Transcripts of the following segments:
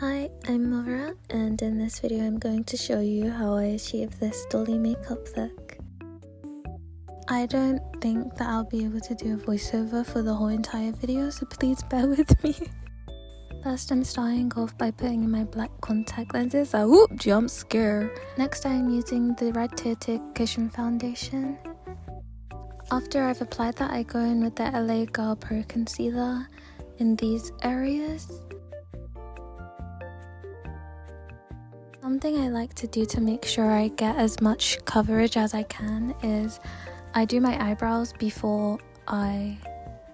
Hi, I'm Mora, and in this video I'm going to show you how I achieve this Dolly makeup look. I don't think that I'll be able to do a voiceover for the whole entire video, so please bear with me. First, I'm starting off by putting in my black contact lenses. Whoop, jump scare. Next, I'm using the Red Tinted Cushion Foundation. After I've applied that, I go in with the LA Girl Pro Concealer in these areas. Something I like to do to make sure I get as much coverage as I can is I do my eyebrows before I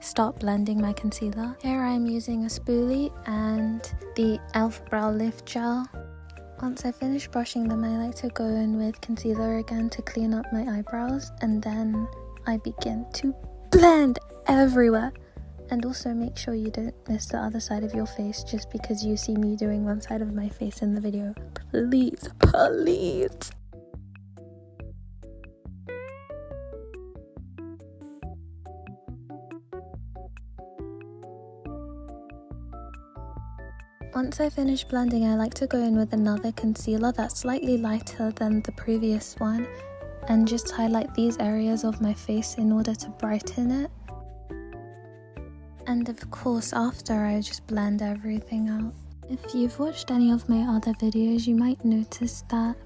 start blending my concealer. Here I'm using a spoolie and the e.l.f. Brow Lift Gel. Once I finish brushing them, I like to go in with concealer again to clean up my eyebrows, and then I begin to blend everywhere. And also make sure you don't miss the other side of your face just because you see me doing one side of my face in the video. Please, please. Once I finish blending, I like to go in with another concealer that's slightly lighter than the previous one and just highlight these areas of my face in order to brighten it. And of course, after, I just blend everything out. If you've watched any of my other videos, you might notice that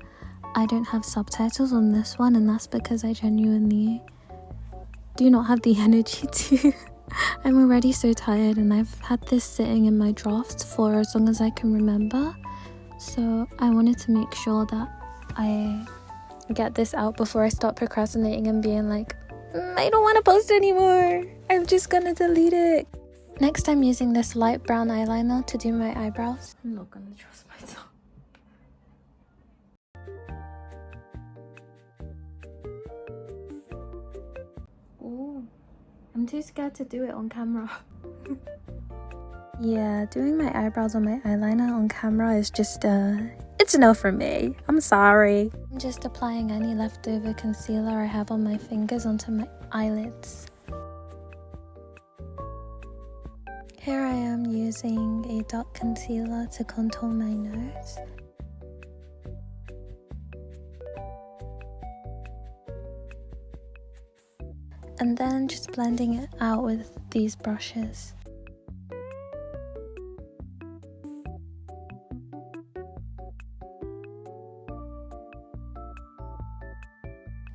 I don't have subtitles on this one, and that's because I genuinely do not have the energy to. I'm already so tired, and I've had this sitting in my drafts for as long as I can remember. So I wanted to make sure that I get this out before I start procrastinating and being like, I don't want to post anymore. I'm just gonna delete it. Next, I'm using this light brown eyeliner to do my eyebrows. I'm not gonna trust myself. Oh, I'm too scared to do it on camera. Yeah, doing my eyebrows on my eyeliner on camera is just it's a no for me. I'm sorry. I'm just applying any leftover concealer I have on my fingers onto my eyelids. Here I am using a dark concealer to contour my nose. And then just blending it out with these brushes.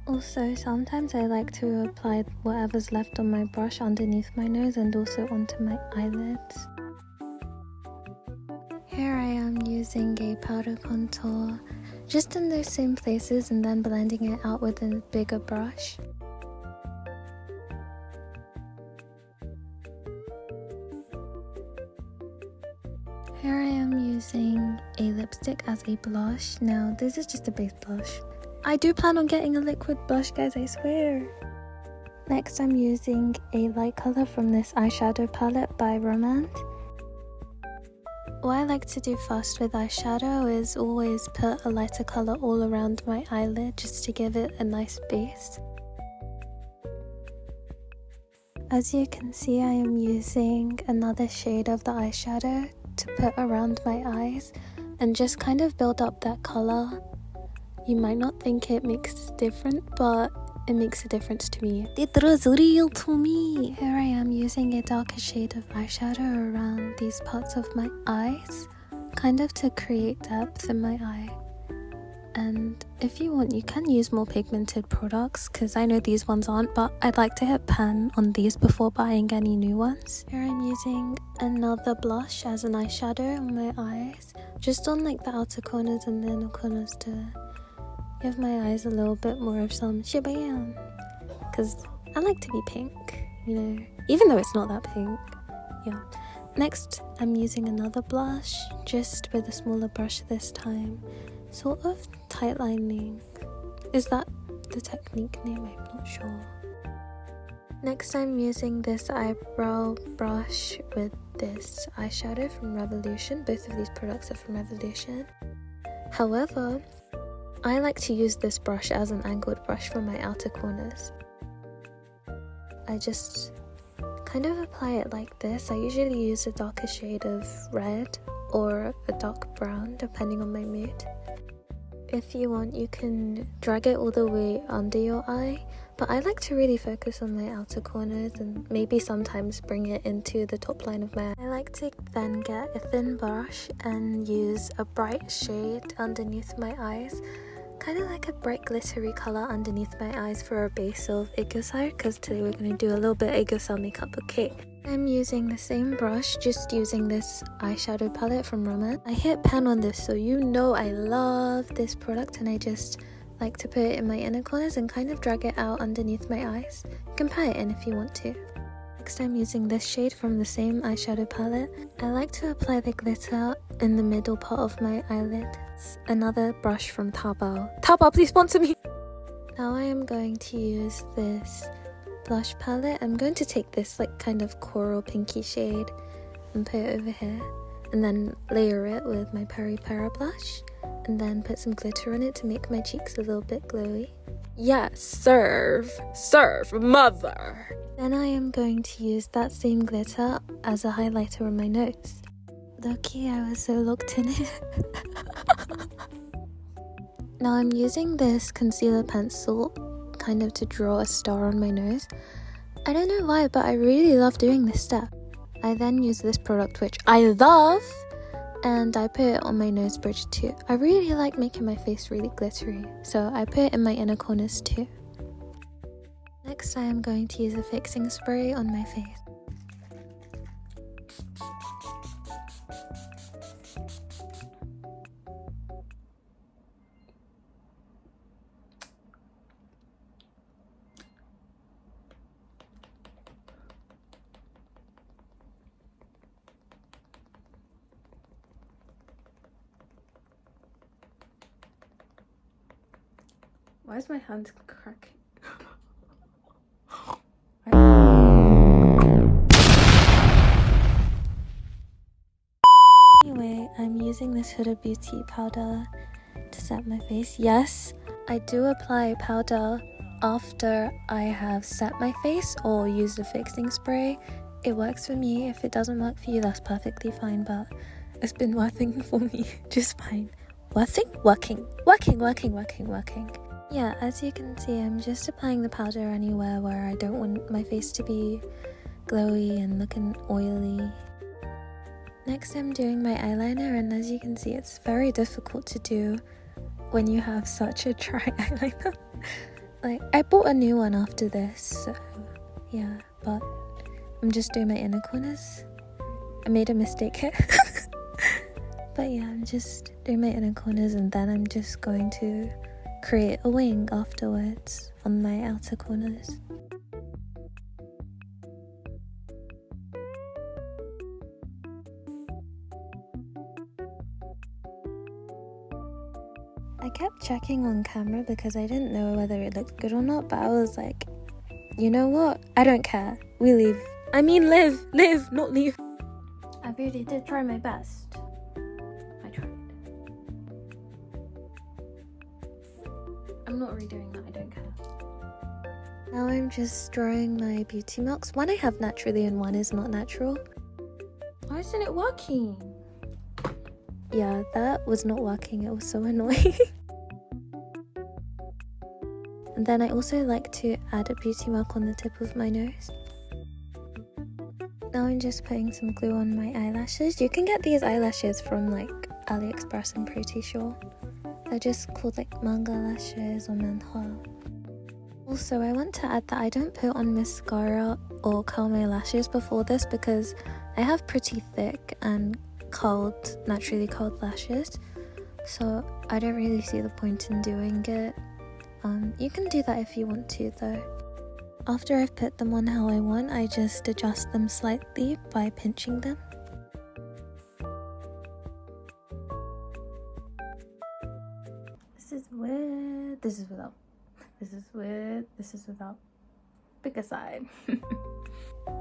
Also, sometimes I like to apply whatever's left on my brush underneath my nose and also onto my eyelids. Here I am using a powder contour just in those same places and then blending it out with a bigger brush. Here I am using a lipstick as a blush. Now, this is just a base blush. I do plan on getting a liquid blush, guys, I swear. Next, I'm using a light color from this eyeshadow palette by Romance. What I like to do first with eyeshadow is always put a lighter color all around my eyelid just to give it a nice base. As you can see, I am using another shade of the eyeshadow to put around my eyes and just kind of build up that color. You might not think it makes a difference, but it makes a difference to me. It was real to me. Here I am using a darker shade of eyeshadow around these parts of my eyes, kind of to create depth in my eye. And if you want, you can use more pigmented products, because I know these ones aren't, but I'd like to hit pan on these before buying any new ones. Here I'm using another blush as an eyeshadow on my eyes, just on like the outer corners and the inner corners to give my eyes a little bit more of some shabam, because I like to be pink, you know, even though it's not that pink. Yeah. Next, I'm using another blush, just with a smaller brush this time, sort of tight lining. Is that the technique name? I'm not sure. Next, I'm using this eyebrow brush with this eyeshadow from Revolution. Both of these products are from Revolution. However, I like to use this brush as an angled brush for my outer corners. I just kind of apply it like this. I usually use a darker shade of red or a dark brown depending on my mood. If you want, you can drag it all the way under your eye, but I like to really focus on my outer corners and maybe sometimes bring it into the top line of my eye. I like to then get a thin brush and use a bright shade underneath my eyes, kind of like a bright glittery colour underneath my eyes for a base of Eyeshadow, because today we're going to do a little bit of Eyeshadow makeup, okay? I'm using the same brush, just using this eyeshadow palette from Mora. I hit pan on this, so you know I love this product, and I just like to put it in my inner corners and kind of drag it out underneath my eyes. You can pat it in if you want to. Next, I'm using this shade from the same eyeshadow palette. I like to apply the glitter in the middle part of my eyelid. It's another brush from Taobao. Taobao, please sponsor me! Now I am going to use this blush palette. I'm going to take this like kind of coral pinky shade and put it over here, and then layer it with my Peri Para blush, and then put some glitter on it to make my cheeks a little bit glowy. Yes, serve mother! Then I am going to use that same glitter as a highlighter on my nose. Lucky I was so locked in it. Now I'm using this concealer pencil kind of to draw a star on my nose. I don't know why, but I really love doing this step. I then use this product, which I love, and I put it on my nose bridge too. I really like making my face really glittery, so I put it in my inner corners too. Next, I am going to use a fixing spray on my face. Why is my hand cracking? Anyway, I'm using this Huda Beauty powder to set my face. Yes, I do apply powder after I have set my face or use the fixing spray. It works for me. If it doesn't work for you, that's perfectly fine, but it's been working for me just fine. Working. Yeah, as you can see, I'm just applying the powder anywhere where I don't want my face to be glowy and looking oily. Next, I'm doing my eyeliner, and as you can see, it's very difficult to do when you have such a dry eyeliner. Like, I bought a new one after this, so yeah, but I'm just doing my inner corners. I made a mistake here. But yeah, I'm just doing my inner corners, and then I'm just going to create a wing afterwards on my outer corners. I kept checking on camera because I didn't know whether it looked good or not, but I was like, you know what? I don't care. We leave. I mean live, not leave. I really did try my best. I tried. I'm not redoing that, I don't care. Now I'm just drawing my beauty marks. One I have naturally and one is not natural. Why isn't it working? Yeah, that was not working. It was so annoying. And then I also like to add a beauty mark on the tip of my nose. Now I'm just putting some glue on my eyelashes. You can get these eyelashes from like AliExpress, I'm pretty sure. They're just called like manga lashes or manhwa. Also, I want to add that I don't put on mascara or curl my lashes before this because I have pretty thick and naturally curled lashes, so I don't really see the point in doing it. You can do that if you want to though. After I've put them on how I want, I just adjust them slightly by pinching them. This is with, this is without, this is with, this is without. Pick a side.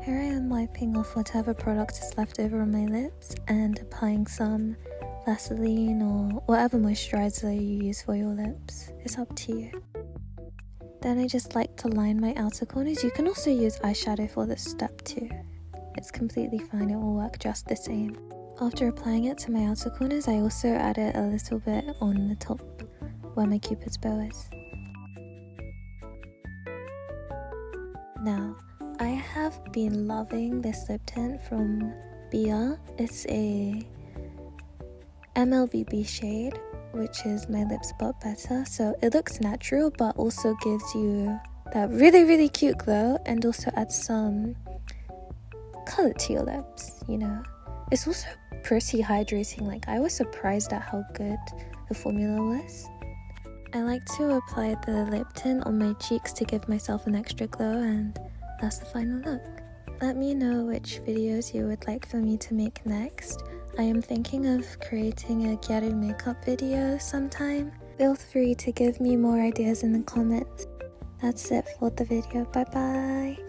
Here I am wiping off whatever product is left over on my lips and applying some Vaseline or whatever moisturizer you use for your lips. It's up to you. Then I just like to line my outer corners. You can also use eyeshadow for this step too. It's completely fine, it will work just the same. After applying it to my outer corners, I also added a little bit on the top where my cupid's bow is. Now, I have been loving this lip tint from Bia. It's a MLBB shade, which is My Lips But Better. So it looks natural, but also gives you that really cute glow, and also adds some color to your lips, you know. It's also pretty hydrating. Like, I was surprised at how good the formula was. I like to apply the lip tint on my cheeks to give myself an extra glow, and that's the final look. Let me know which videos you would like for me to make next. I am thinking of creating a gyaru makeup video sometime. Feel free to give me more ideas in the comments. That's it for the video. Bye bye!